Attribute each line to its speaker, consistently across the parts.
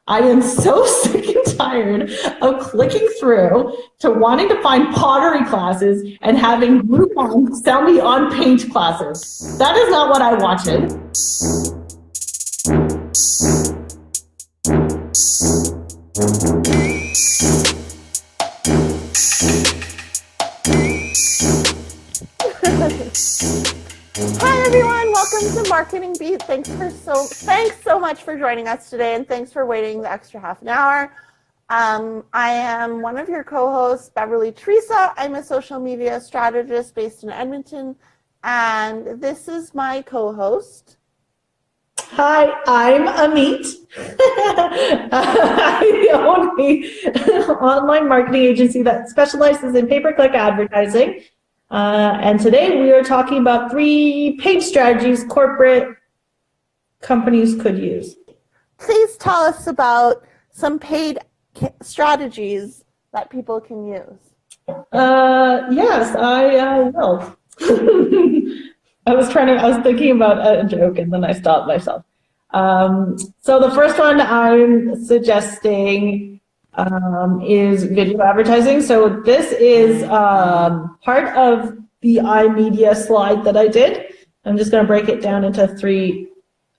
Speaker 1: I am so sick and tired of clicking through to wanting to find pottery classes and having Groupon sell me on paint classes. That is not what I wanted.
Speaker 2: Hi everyone, welcome to Marketing Beet. Thanks so much for joining us today, and thanks for waiting the extra half an hour. I am one of your co-hosts, Beverley Theresa. I'm a social media strategist based in Edmonton, and this is my co-host.
Speaker 1: Hi, I'm Ameet. I'm the only online marketing agency that specializes in pay-per-click advertising. And today we are talking about 3 paid strategies corporate companies could use.
Speaker 2: Please tell us about some paid strategies that people can use.
Speaker 1: Yes, I will. I was thinking about a joke and then I stopped myself. So the first one I'm suggesting is video advertising. So this is part of the iMedia slide that I did. I'm just going to break it down into 3,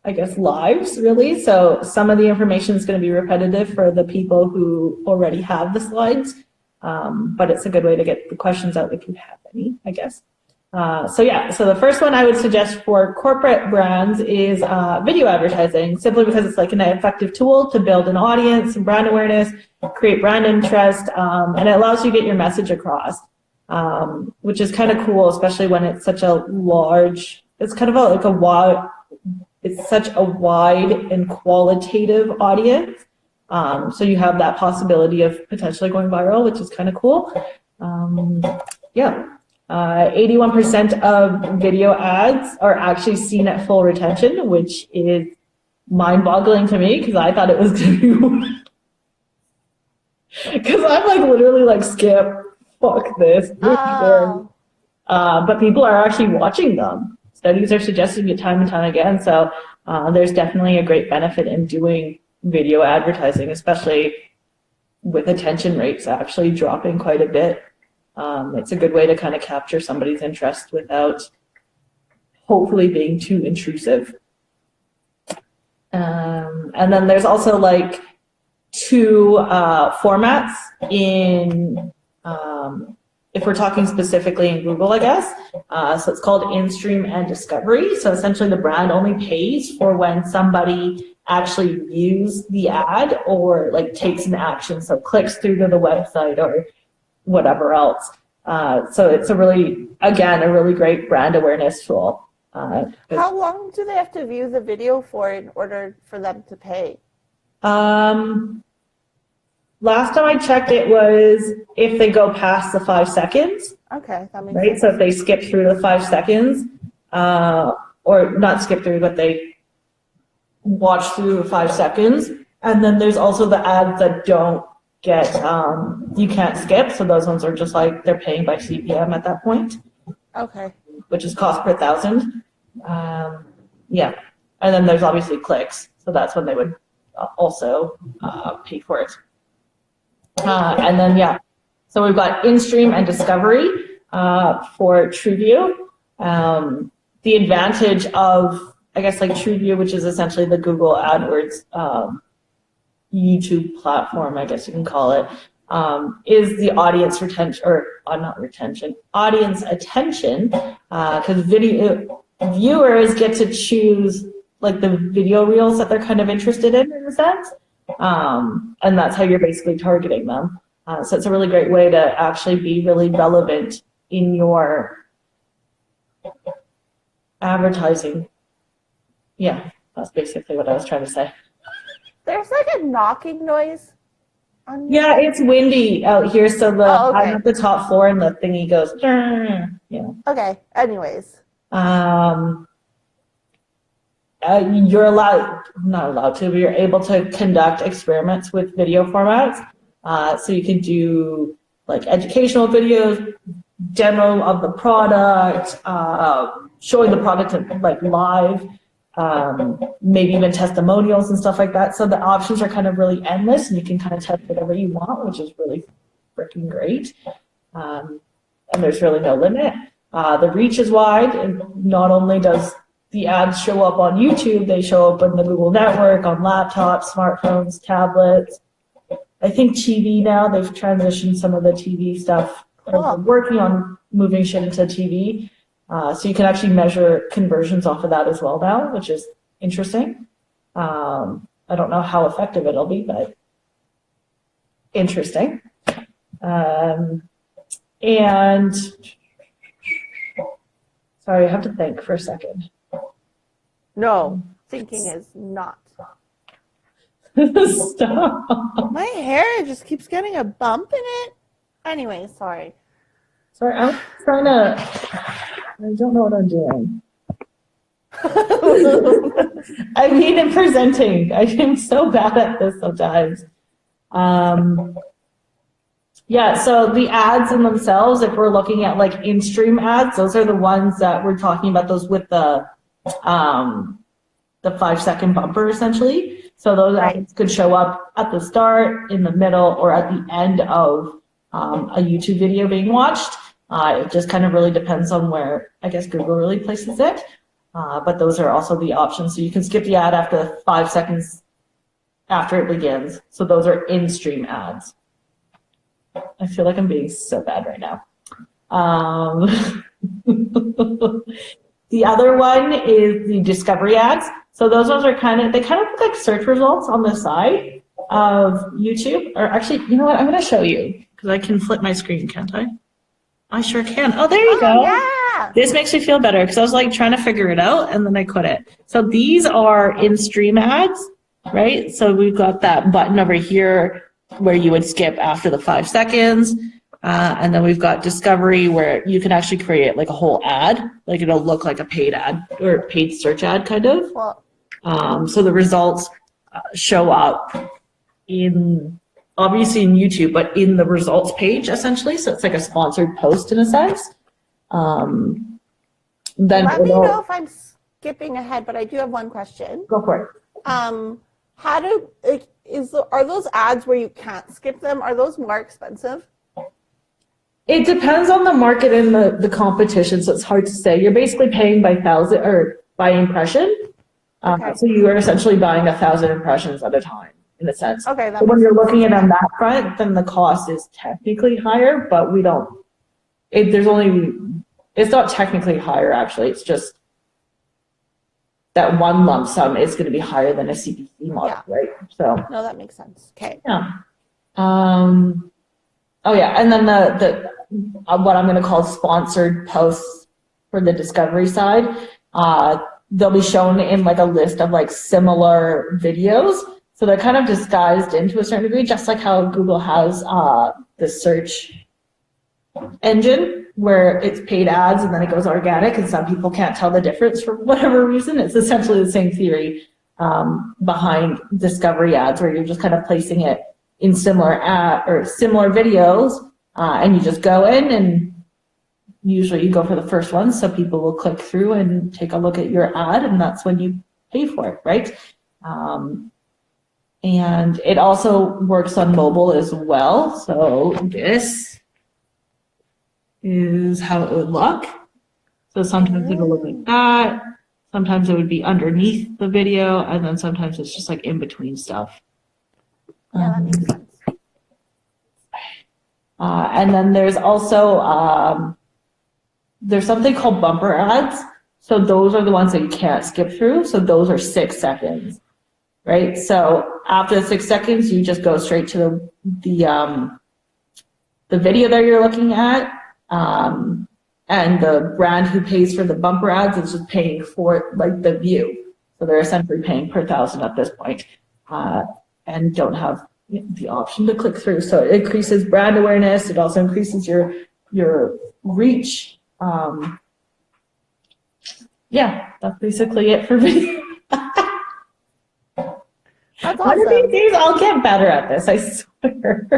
Speaker 1: I guess, lives, really. So some of the information is going to be repetitive for the people who already have the slides, but it's a good way to get the questions out if you have any, I guess. So the first one I would suggest for corporate brands is video advertising, simply because it's like an effective tool to build an audience and brand awareness, create brand interest, and it allows you to get your message across, which is kind of cool, especially when it's such a large, it's such a wide and qualitative audience. So you have that possibility of potentially going viral, which is kind of cool. 81% of video ads are actually seen at full retention, which is mind-boggling to me because I thought it was going to be because I'm like literally like skip, fuck this. But people are actually watching them. Studies are suggesting it time and time again. So there's definitely a great benefit in doing video advertising, especially with attention rates actually dropping quite a bit. It's a good way to kind of capture somebody's interest without hopefully being too intrusive. And then there's also like 2 formats in, if we're talking specifically in Google, I guess. So it's called in-stream and discovery. So essentially the brand only pays for when somebody actually views the ad or like takes an action. So clicks through to the website or whatever else. So it's a really great brand awareness tool.
Speaker 2: How long do they have to view the video for in order for them to pay?
Speaker 1: Last time I checked, it was if they go past the 5 seconds.
Speaker 2: Okay, that makes
Speaker 1: right.
Speaker 2: sense.
Speaker 1: So if they skip through the 5 seconds, or not skip through, but they watch through the 5 seconds, and then there's also the ads that don't get you can't skip, so those ones are just like they're paying by CPM at that point.
Speaker 2: Okay.
Speaker 1: Which is cost per 1,000. And then there's obviously clicks, so that's when they would also pay for it. And then so we've got in-stream and discovery for TrueView. The advantage of, I guess, like TrueView, which is essentially the Google AdWords YouTube platform, I guess you can call it, is the audience retention, or audience attention, because video viewers get to choose like the video reels that they're kind of interested in a sense, and that's how you're basically targeting them. So it's a really great way to actually be really relevant in your advertising. Yeah, that's basically what I was trying to say.
Speaker 2: There's like a knocking noise.
Speaker 1: Yeah, it's windy out here, so
Speaker 2: okay.
Speaker 1: I'm at the top floor and the thingy goes. Yeah.
Speaker 2: Okay. Anyways.
Speaker 1: You're not allowed to, but you're able to conduct experiments with video formats. So you can do like educational videos, demo of the product, showing the product like live, maybe even testimonials and stuff like that. So the options are kind of really endless, and you can kind of test whatever you want, which is really freaking great. And there's really no limit. The reach is wide, and not only does the ads show up on YouTube, they show up in the Google network, on laptops, smartphones, tablets. I think TV now, they've transitioned some of the TV stuff. They're working on moving shit into TV. So you can actually measure conversions off of that as well now, which is interesting. I don't know how effective it'll be, but interesting. And sorry, I have to think for a second.
Speaker 2: No, thinking is not.
Speaker 1: Stop.
Speaker 2: My hair just keeps getting a bump in it. Anyway, sorry.
Speaker 1: Sorry, I'm trying to, I don't know what I'm doing. I mean, in presenting, I am so bad at this sometimes. Yeah, so the ads in themselves, if we're looking at like in-stream ads, those are the ones that we're talking about, those with the 5-second bumper essentially. So those ads could show up at the start, in the middle, or at the end of a YouTube video being watched. It just kind of really depends on where, I guess, Google really places it. But those are also the options. So you can skip the ad after 5 seconds after it begins. So those are in-stream ads. I feel like I'm being so bad right now. The other one is the discovery ads. So those ones are they kind of look like search results on the side of YouTube. Or actually, you know what? I'm going to show you because I can flip my screen, can't I? I sure can. Oh, there you go.
Speaker 2: Yeah.
Speaker 1: This makes me feel better because I was like trying to figure it out and then I quit it. So these are in-stream ads, right? So we've got that button over here where you would skip after the 5 seconds. And then we've got discovery where you can actually create like a whole ad, like it'll look like a paid ad or paid search ad kind of. So the results show up obviously in YouTube, but in the results page essentially. So it's like a sponsored post in a sense. Then
Speaker 2: let me know if I'm skipping ahead, but I do have one question.
Speaker 1: Go for it.
Speaker 2: Are those ads where you can't skip them? Are those more expensive?
Speaker 1: It depends on the market and the competition, so it's hard to say. You're basically paying by impression. So you are essentially buying 1,000 impressions at a time, in a sense.
Speaker 2: Okay.
Speaker 1: So when you're looking at it on that front, then the cost is technically higher, but it's not technically higher actually. It's just that one lump sum is going to be higher than a CPC model, right? So
Speaker 2: no, that makes sense. Okay.
Speaker 1: Yeah. Oh yeah, and then the what I'm going to call sponsored posts for the discovery side, they'll be shown in like a list of like similar videos. So they're kind of disguised into a certain degree, just like how Google has the search engine where it's paid ads and then it goes organic, and some people can't tell the difference for whatever reason. It's essentially the same theory behind discovery ads, where you're just kind of placing it in similar videos, and you just go in and usually you go for the first one, so people will click through and take a look at your ad, and that's when you pay for it, right? And it also works on mobile as well. So this is how it would look. So sometimes it'll look like that. Sometimes it would be underneath the video, and then sometimes it's just like in between stuff.
Speaker 2: Yeah, that makes sense.
Speaker 1: And then there's also, there's something called bumper ads. So those are the ones that you can't skip through. So those are 6 seconds, right? So after the 6 seconds, you just go straight to the video that you're looking at. And the brand who pays for the bumper ads is just paying for like the view. So they're essentially paying per 1,000 at this point. And don't have the option to click through. So it increases brand awareness. It also increases your reach. Yeah, that's basically it for video.
Speaker 2: That's
Speaker 1: One of
Speaker 2: awesome.
Speaker 1: these days I'll get better at this, I swear.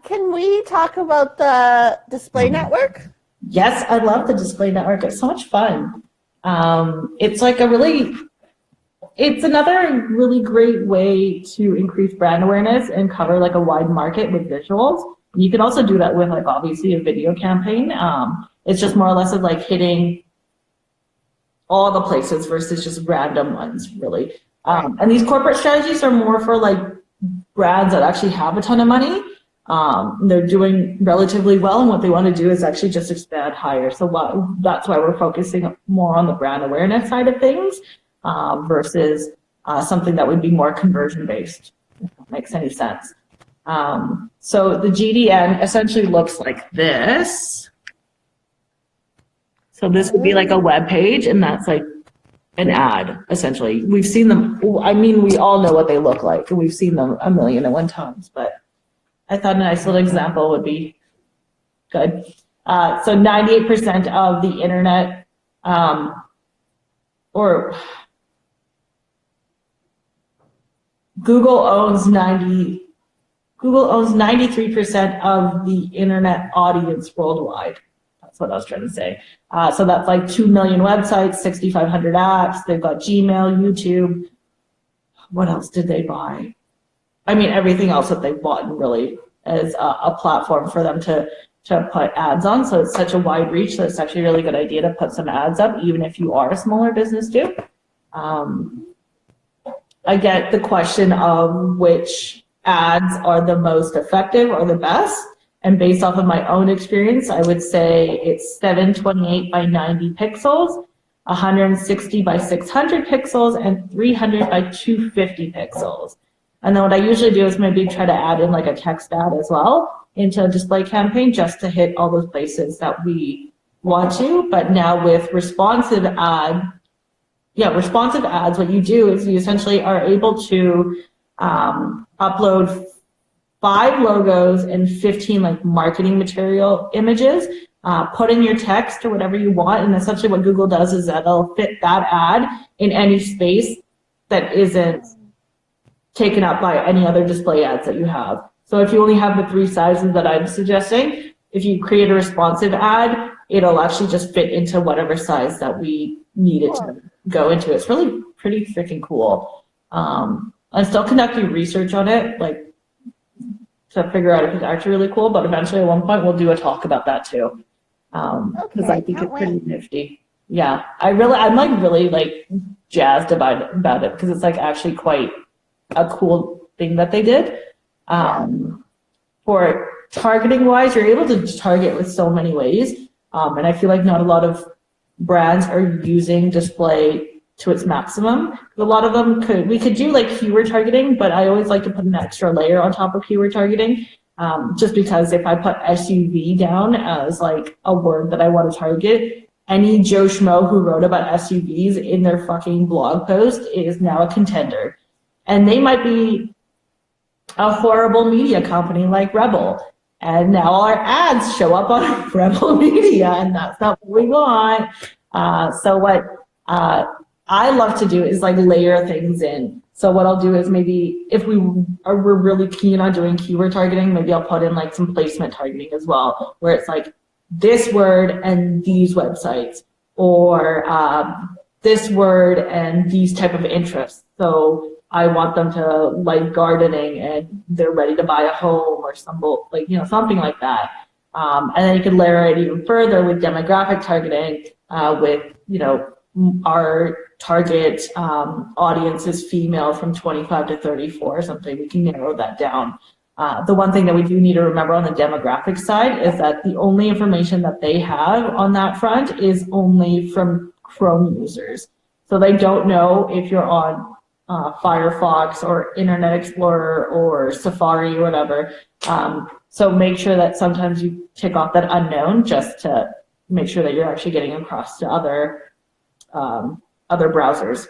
Speaker 2: Can we talk about the display network?
Speaker 1: Yes, I love the display network. It's so much fun. It's like it's another really great way to increase brand awareness and cover like a wide market with visuals. You can also do that with like obviously a video campaign. It's just more or less of like hitting all the places versus just random ones, really. And these corporate strategies are more for like brands that actually have a ton of money. They're doing relatively well, and what they want to do is actually just expand higher. So that's why we're focusing more on the brand awareness side of things versus something that would be more conversion based, if that makes any sense. So the GDN essentially looks like this. So this would be like a web page, and that's like an ad, essentially. We've seen them, I mean, we all know what they look like, and we've seen them a million and one times, but I thought a nice little example would be good. So 98% of the internet, or Google owns 93% of the internet audience worldwide. That's what I was trying to say. So that's like 2 million websites, 6,500 apps. They've got Gmail, YouTube. What else did they buy? I mean, everything else that they've bought really is a platform for them to put ads on. So it's such a wide reach that it's actually a really good idea to put some ads up, even if you are a smaller business too. I get the question of which ads are the most effective or the best. And based off of my own experience, I would say it's 728 by 90 pixels, 160 by 600 pixels, and 300 by 250 pixels. And then what I usually do is maybe try to add in like a text ad as well into a display campaign just to hit all those places that we want to. But now with responsive ads, what you do is you essentially are able to upload 5 logos and 15 like marketing material images, put in your text or whatever you want, and essentially what Google does is that it'll fit that ad in any space that isn't taken up by any other display ads that you have. So if you only have the 3 sizes that I'm suggesting, if you create a responsive ad, it'll actually just fit into whatever size that we need it to go into. It's really pretty freaking cool. I'm still conducting research on it, like to figure out if it's actually really cool, but eventually at one point we'll do a talk about that too. Because I think it's pretty nifty. Yeah, I'm like really like jazzed about it because it's like actually quite a cool thing that they did. For targeting wise, you're able to target with so many ways. And I feel like not a lot of brands are using display to its maximum. A lot of them we could do like keyword targeting, but I always like to put an extra layer on top of keyword targeting. Just because if I put SUV down as like a word that I want to target, any Joe Schmo who wrote about SUVs in their fucking blog post is now a contender. And they might be a horrible media company like Rebel. And now our ads show up on Rebel Media, and that's not what we want. So what I love to do is like layer things in. So what I'll do is maybe if we're really keen on doing keyword targeting, maybe I'll put in like some placement targeting as well, where it's like this word and these websites, or this word and these type of interests. So I want them to like gardening and they're ready to buy a home or something like that. And then you can layer it even further with demographic targeting, with, our target audience is female from 25 to 34 or something. We can narrow that down. The one thing that we do need to remember on the demographic side is that the only information that they have on that front is only from Chrome users. So they don't know if you're on Firefox or Internet Explorer or Safari or whatever. So make sure that sometimes you tick off that unknown just to make sure that you're actually getting across to other browsers.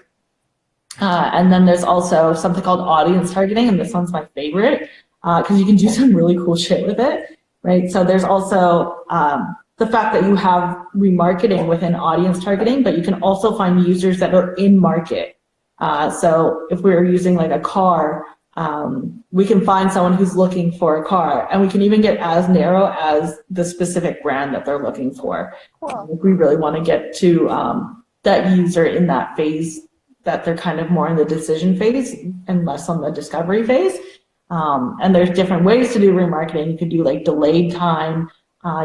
Speaker 1: And then there's also something called audience targeting, and this one's my favorite because you can do some really cool shit with it, right? So there's also the fact that you have remarketing within audience targeting, but you can also find users that are in market. So if we're using like a car, we can find someone who's looking for a car, and we can even get as narrow as the specific brand that they're looking for.
Speaker 2: Cool.
Speaker 1: If we really want to get to that user in that phase, that they're kind of more in the decision phase and less on the discovery phase. And there's different ways to do remarketing. You can do like delayed time,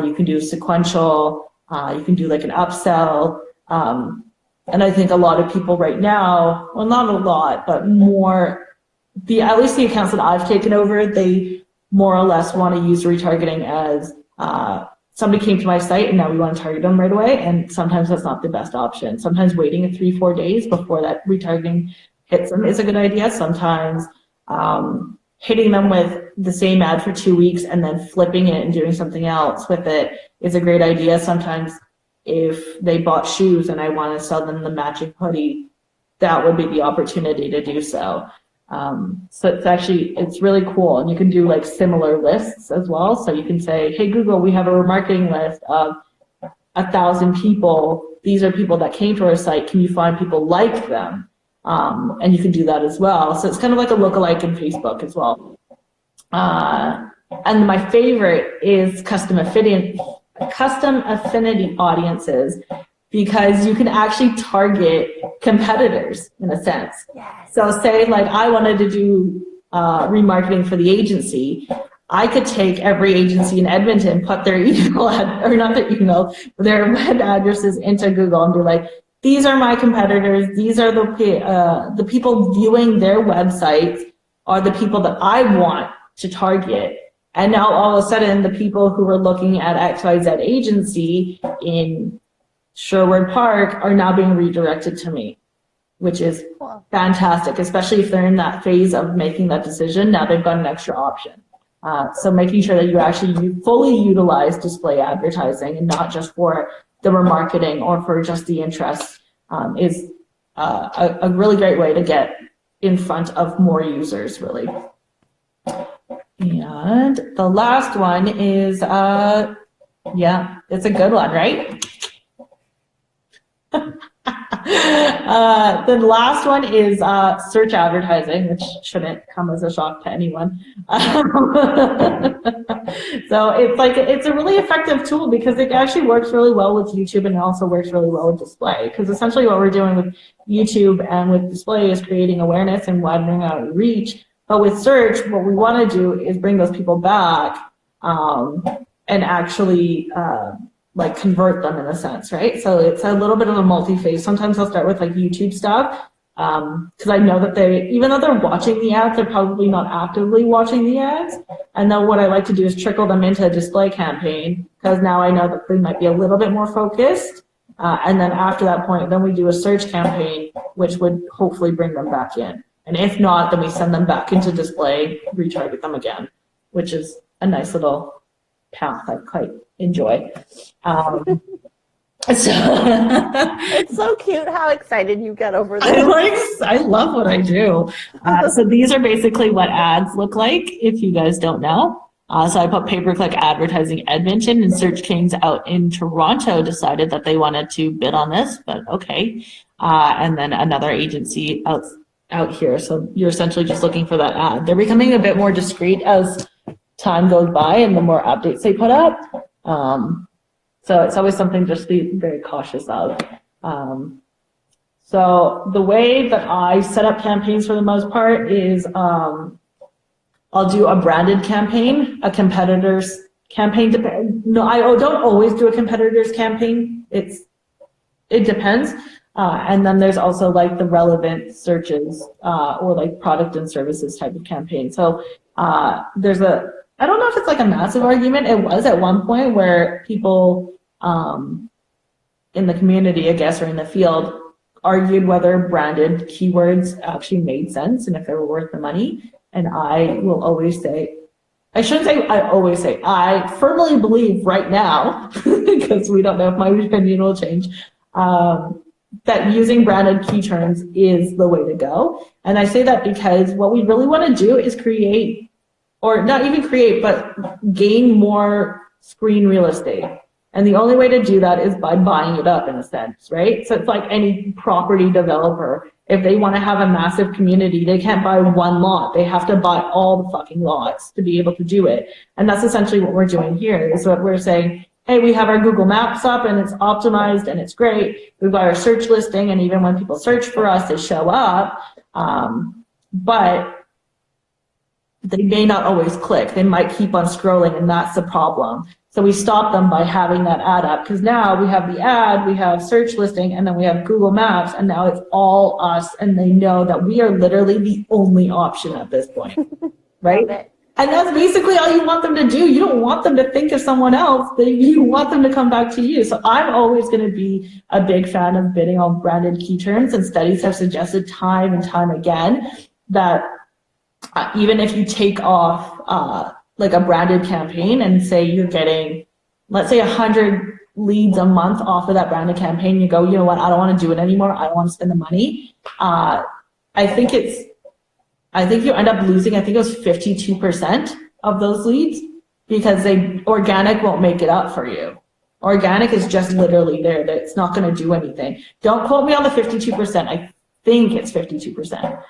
Speaker 1: you can do sequential, you can do like an upsell. And I think a lot of people right now, well, not a lot, but more, at least the accounts that I've taken over, they more or less want to use retargeting as somebody came to my site and now we want to target them right away. And sometimes that's not the best option. Sometimes waiting 3-4 days before that retargeting hits them is a good idea. Sometimes hitting them with the same ad for 2 weeks and then flipping it and doing something else with it is a great idea. Sometimes if they bought shoes and I want to sell them the matching hoodie, that would be the opportunity to do so. So it's really cool. And you can do like similar lists as well. So you can say, hey, Google, we have a remarketing list of 1,000 people. These are people that came to our site. Can you find people like them? And you can do that as well. So it's kind of like a lookalike in Facebook as well. And my favorite is custom affinity audiences, because you can actually target competitors in a sense. Yes. So say like I wanted to do remarketing for the agency, I could take every agency in Edmonton, put their email or not their email, their web addresses into Google and be like, these are my competitors. These are the people viewing their websites are the people that I want to target. And now all of a sudden the people who are looking at XYZ agency in Sherwood Park are now being redirected to me, which is fantastic, especially if they're in that phase of making that decision. Now they've got an extra option. So making sure that you actually fully utilize display advertising and not just for the remarketing or for just the interest is a really great way to get in front of more users, really. And the last one is, yeah, it's a good one, right? The last one is search advertising, which shouldn't come as a shock to anyone. So it's a really effective tool because it actually works really well with YouTube and it also works really well with display. Because essentially what we're doing with YouTube and with display is creating awareness and widening out reach. But with search, what we want to do is bring those people back and actually like convert them in a sense, right? So it's a little bit of a multi-phase. Sometimes I'll start with like YouTube stuff because I know that even though they're watching the ads, they're probably not actively watching the ads. And then what I like to do is trickle them into a display campaign because now I know that they might be a little bit more focused. And then after that point, then we do a search campaign, which would hopefully bring them back in. And if not, then we send them back into display, retarget them again, which is a nice little path I quite enjoy.
Speaker 2: It's so cute how excited you get over this.
Speaker 1: I love what I do. So these are basically what ads look like, if you guys don't know. So I put pay-per-click advertising Edmonton, and Search Kings out in Toronto decided that they wanted to bid on this, but okay. And then another agency out here. So you're essentially just looking for that ad. They're becoming a bit more discreet as time goes by and the more updates they put up. So it's always something just to be very cautious of. So the way that I set up campaigns for the most part is I'll do a branded campaign, a competitor's campaign. No, I don't always do a competitor's campaign. It depends. And then there's also like the relevant searches or like product and services type of campaign. So I don't know if it's like a massive argument. It was at one point where people in the community, I guess, or in the field argued whether branded keywords actually made sense and if they were worth the money. And I will always say, I firmly believe right now, because we don't know if my opinion will change, that using branded key terms is the way to go. And I say that because what we really want to do is create, or not even create, but gain more screen real estate. And the only way to do that is by buying it up in a sense, right? So it's like any property developer. If they want to have a massive community, they can't buy one lot. They have to buy all the fucking lots to be able to do it. And that's essentially what we're doing here, is what we're saying, hey, we have our Google Maps up and it's optimized and it's great. We've got our search listing, and even when people search for us, they show up. But they may not always click. They might keep on scrolling, and that's the problem. So we stop them by having that ad up, because now we have the ad, we have search listing, and then we have Google Maps, and now it's all us, and they know that we are literally the only option at this point, right? And that's basically all you want them to do. You don't want them to think of someone else. You want them to come back to you. So I'm always going to be a big fan of bidding on branded key terms, and studies have suggested time and time again that even if you take off like a branded campaign and say you're getting, let's say 100 leads a month off of that branded campaign, you go, you know what, I don't want to do it anymore. I don't want to spend the money. I think you end up losing, I think it was 52% of those leads, because organic won't make it up for you. Organic is just literally there, that it's not going to do anything. Don't quote me on the 52%. I think it's 52%.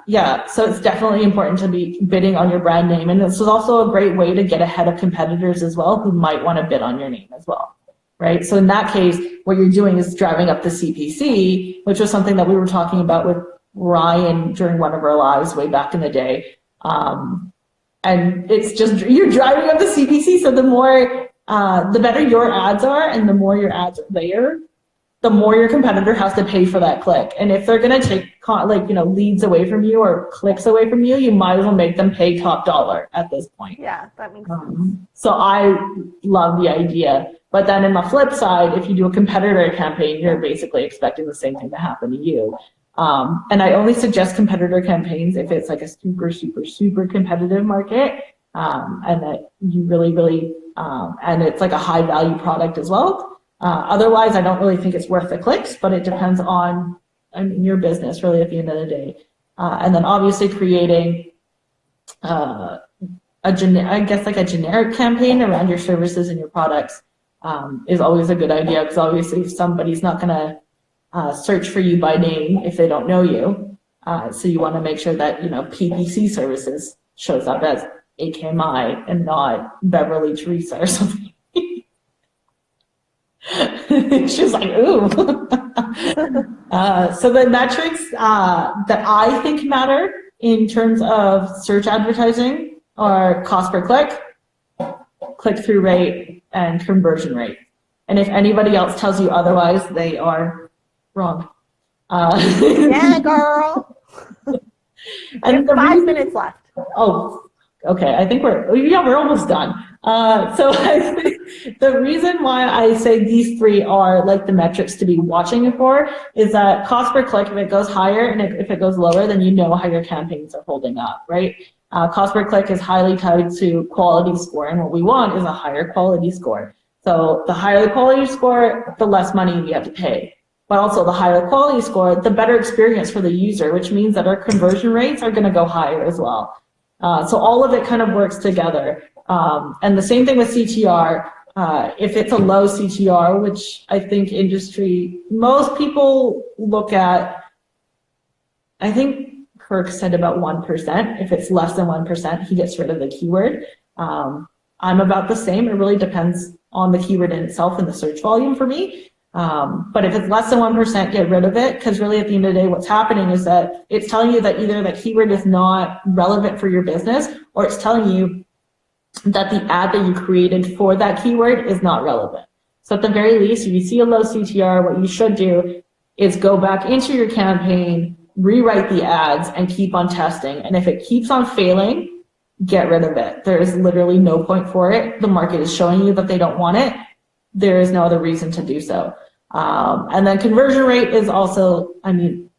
Speaker 1: Yeah, so it's definitely important to be bidding on your brand name. And this is also a great way to get ahead of competitors as well, who might want to bid on your name as well, right? So in that case, what you're doing is driving up the CPC, which was something that we were talking about with Ryan during one of our lives way back in the day. And it's just, you're driving up the CPC. So the more, the better your ads are, and the more your ads are there, the more your competitor has to pay for that click. And if they're going to take leads away from you or clicks away from you, you might as well make them pay top dollar at this point.
Speaker 2: Yeah, that makes sense.
Speaker 1: So I love the idea. But then in the flip side, if you do a competitor campaign, you're basically expecting the same thing to happen to you. And I only suggest competitor campaigns if it's like a super, super, super competitive market, and that you really, and it's like a high value product as well. Otherwise, I don't really think it's worth the clicks, but it depends on your business really at the end of the day. And then obviously creating a generic campaign around your services and your products is always a good idea, because obviously if somebody's not going to search for you by name if they don't know you. So you want to make sure that, PPC services shows up as AKMI and not Beverley Theresa or something. She was like, ooh. So the metrics that I think matter in terms of search advertising are cost per click, click-through rate, and conversion rate. And if anybody else tells you otherwise, they are wrong.
Speaker 2: Yeah, girl. And 5 minutes left.
Speaker 1: Oh, okay. I think we're almost done. So I think the reason why I say these three are like the metrics to be watching for is that cost per click, if it goes higher and if it goes lower, then you know how your campaigns are holding up, right? Cost per click is highly tied to quality score, and what we want is a higher quality score. So the higher the quality score, the less money we have to pay. But also the higher quality score, the better experience for the user, which means that our conversion rates are going to go higher as well. So all of it kind of works together. And the same thing with CTR. If it's a low CTR, which I think most people look at, I think Kirk said about 1%. If it's less than 1%, he gets rid of the keyword. I'm about the same. It really depends on the keyword in itself and the search volume for me. But if it's less than 1%, get rid of it, because really at the end of the day, what's happening is that it's telling you that either the keyword is not relevant for your business, or it's telling you that the ad that you created for that keyword is not relevant. So at the very least, if you see a low CTR, what you should do is go back into your campaign, rewrite the ads, and keep on testing. And if it keeps on failing, get rid of it. There is literally no point for it. The market is showing you that they don't want it. There is no other reason to do so. And then conversion rate is also, I mean,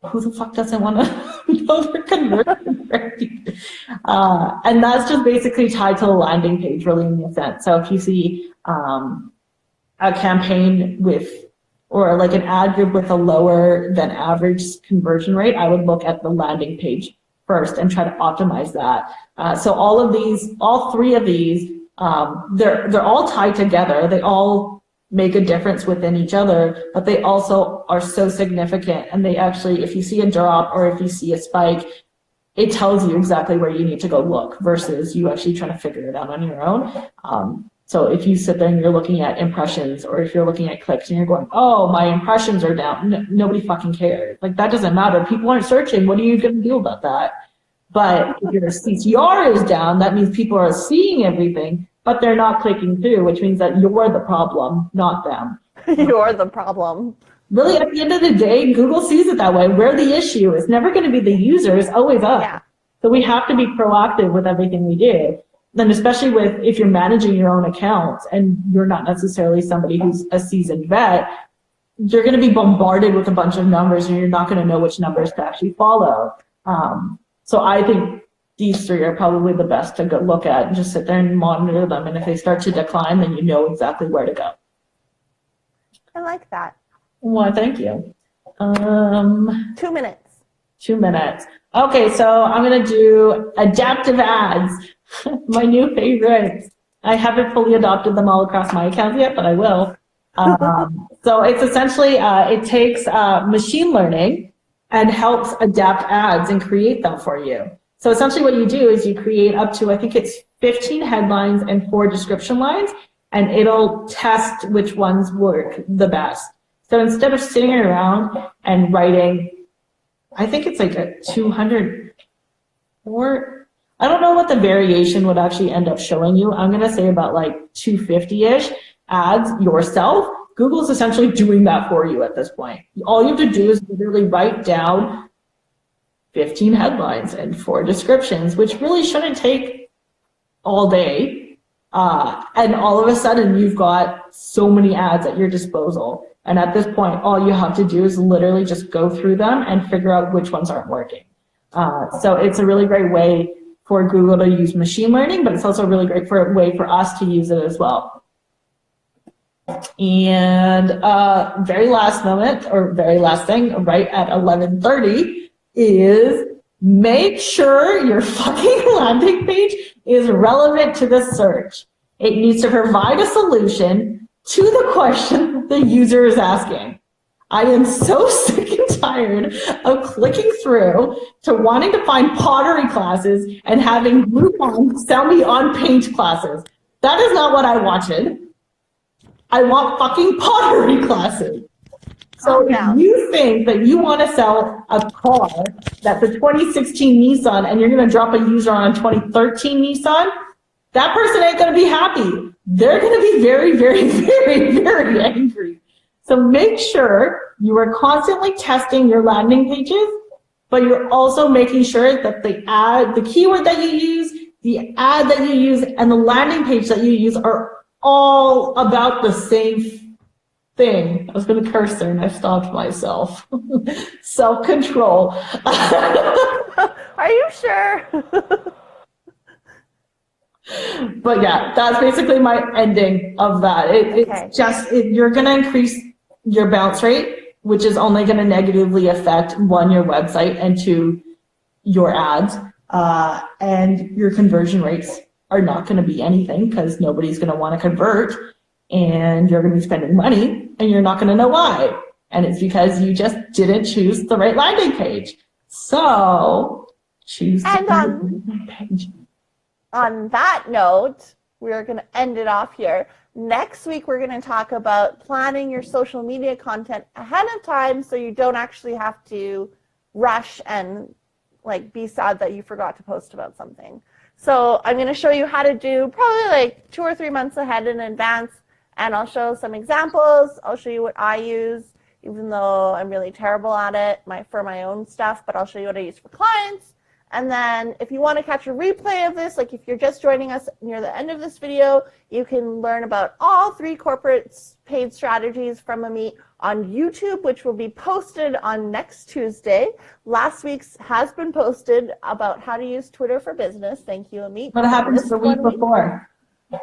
Speaker 1: who the fuck doesn't want to know their conversion rate? And that's just basically tied to the landing page, really, in the sense. So if you see a campaign with, or like an ad group with a lower than average conversion rate, I would look at the landing page first and try to optimize that. So all three of these, they're all tied together. They all make a difference within each other, but they also are so significant. And they actually, if you see a drop or if you see a spike, it tells you exactly where you need to go look versus you actually trying to figure it out on your own. So if you sit there and you're looking at impressions, or if you're looking at clicks and you're going, oh, my impressions are down, nobody fucking cares. Like, that doesn't matter. People aren't searching. What are you going to do about that? But if your CTR is down, that means people are seeing everything, but they're not clicking through, which means that you're the problem, not them.
Speaker 2: You're the problem.
Speaker 1: Really, at the end of the day, Google sees it that way. We're the issue. It's never going to be the user. It's always us.
Speaker 2: Yeah.
Speaker 1: So we have to be proactive with everything we do. Then especially if you're managing your own accounts and you're not necessarily somebody who's a seasoned vet, you're going to be bombarded with a bunch of numbers and you're not going to know which numbers to actually follow. So I think these three are probably the best to go look at and just sit there and monitor them. And if they start to decline, then you know exactly where to go.
Speaker 2: I like that.
Speaker 1: Well, thank you.
Speaker 2: 2 minutes.
Speaker 1: 2 minutes. Okay, so I'm going to do adaptive ads, my new favorite. I haven't fully adopted them all across my accounts yet, but I will. So it's essentially, it takes machine learning and helps adapt ads and create them for you. So essentially what you do is you create up to, I think it's 15 headlines and 4 description lines, and it'll test which ones work the best. So instead of sitting around and writing, I think it's like a 200, or I don't know what the variation would actually end up showing you. I'm going to say about like 250-ish ads yourself. Google's essentially doing that for you at this point. All you have to do is literally write down 15 headlines and 4 descriptions, which really shouldn't take all day. And all of a sudden, you've got so many ads at your disposal. And at this point, all you have to do is literally just go through them and figure out which ones aren't working. So it's a really great way for Google to use machine learning, but it's also a really great way for us to use it as well. And very last moment, or very last thing, right at 11:30, is make sure your fucking landing page is relevant to the search. It needs to provide a solution to the question the user is asking. I am so sick and tired of clicking through to wanting to find pottery classes and having Groupon sell me on paint classes. That is not what I wanted. I want fucking pottery classes. So if you think that you want to sell a car that's a 2016 Nissan and you're going to drop a user on a 2013 Nissan, that person ain't going to be happy. They're going to be very, very, very, very angry. So make sure you are constantly testing your landing pages, but you're also making sure that the keyword that you use, the ad that you use, and the landing page that you use are all about the same thing. I was going to curse there and I stopped myself. Self-control.
Speaker 2: Are you sure?
Speaker 1: But yeah, that's basically my ending of that. It's just, you're going to increase your bounce rate, which is only going to negatively affect, 1, your website, and 2, your ads. And your conversion rates are not going to be anything because nobody's going to want to convert, and you're going to be spending money and you're not going to know why. And it's because you just didn't choose the right landing page. So choose the right landing page.
Speaker 2: On that note, we're going to end it off here. Next week, we're going to talk about planning your social media content ahead of time so you don't actually have to rush and like be sad that you forgot to post about something. So I'm going to show you how to do probably like 2 or 3 months ahead in advance, and I'll show some examples. I'll show you what I use, even though I'm really terrible at it for my own stuff, but I'll show you what I use for clients. And then if you want to catch a replay of this, like if you're just joining us near the end of this video, you can learn about all 3 corporate paid strategies from Ameet on YouTube, which will be posted on next Tuesday. Last week's has been posted about how to use Twitter for business. Thank you, Ameet.
Speaker 1: What happens the week before?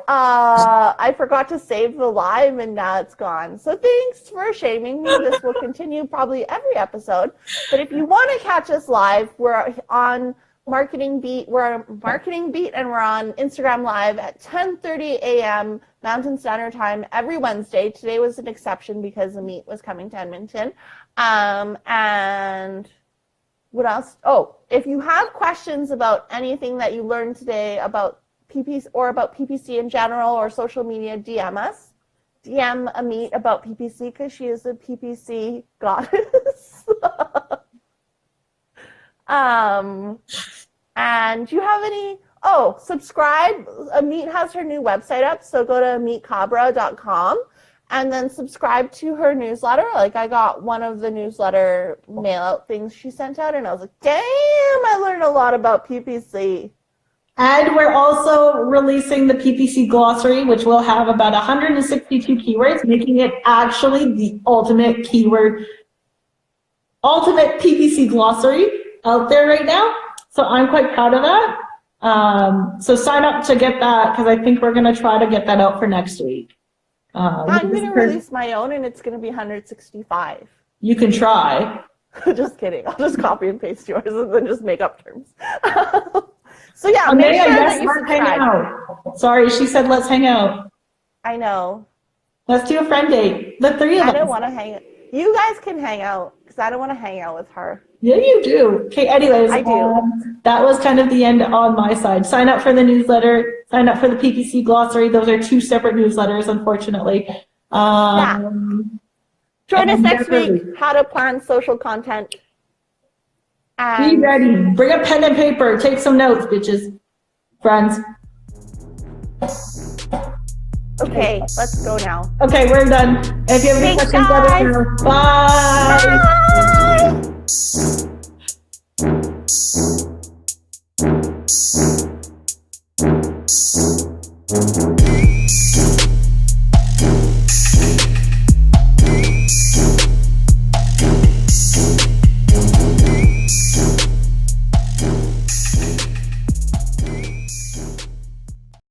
Speaker 2: I forgot to save the live and now it's gone. So thanks for shaming me. This will continue probably every episode. But if you want to catch us live, we're on Marketing Beet. We're on Marketing Beet and we're on Instagram Live at 10:30 a.m. Mountain Standard Time every Wednesday. Today was an exception because Ameet was coming to Edmonton. And what else? Oh, if you have questions about anything that you learned today about PPC or about PPC in general or social media, DM us. DM Ameet about PPC because she is a PPC goddess. And do you have any? Oh, subscribe. Ameet has her new website up, so go to ameetkhabra.com and then subscribe to her newsletter. Like, I got one of the newsletter mail out things she sent out, and I was like, damn, I learned a lot about PPC.
Speaker 1: And we're also releasing the PPC glossary, which will have about 162 keywords, making it actually the ultimate PPC glossary out there right now. So I'm quite proud of that. So sign up to get that, because I think we're going to try to get that out for next week.
Speaker 2: I'm going to release my own, and it's going to be 165.
Speaker 1: You can try.
Speaker 2: Just kidding. I'll just copy and paste yours and then just make up terms. So yeah,
Speaker 1: Amanda,
Speaker 2: make sure
Speaker 1: yes,
Speaker 2: that you
Speaker 1: let's hang
Speaker 2: subscribe.
Speaker 1: out. Sorry, she said let's hang out.
Speaker 2: I know.
Speaker 1: Let's do a friend date. The three of us.
Speaker 2: I don't want to hang out. You guys can hang out because I don't want to hang out with her.
Speaker 1: Yeah, you do. Okay, anyways,
Speaker 2: I do.
Speaker 1: That was kind of the end on my side. Sign up for the newsletter. Sign up for the PPC glossary. Those are two separate newsletters, unfortunately.
Speaker 2: Join us next week. How to plan social content.
Speaker 1: Be ready. Bring a pen and paper. Take some notes, bitches. Friends.
Speaker 2: Okay, let's go now.
Speaker 1: Okay, we're done. If you have any
Speaker 2: Thanks,
Speaker 1: questions, let us know. Bye.
Speaker 2: Bye.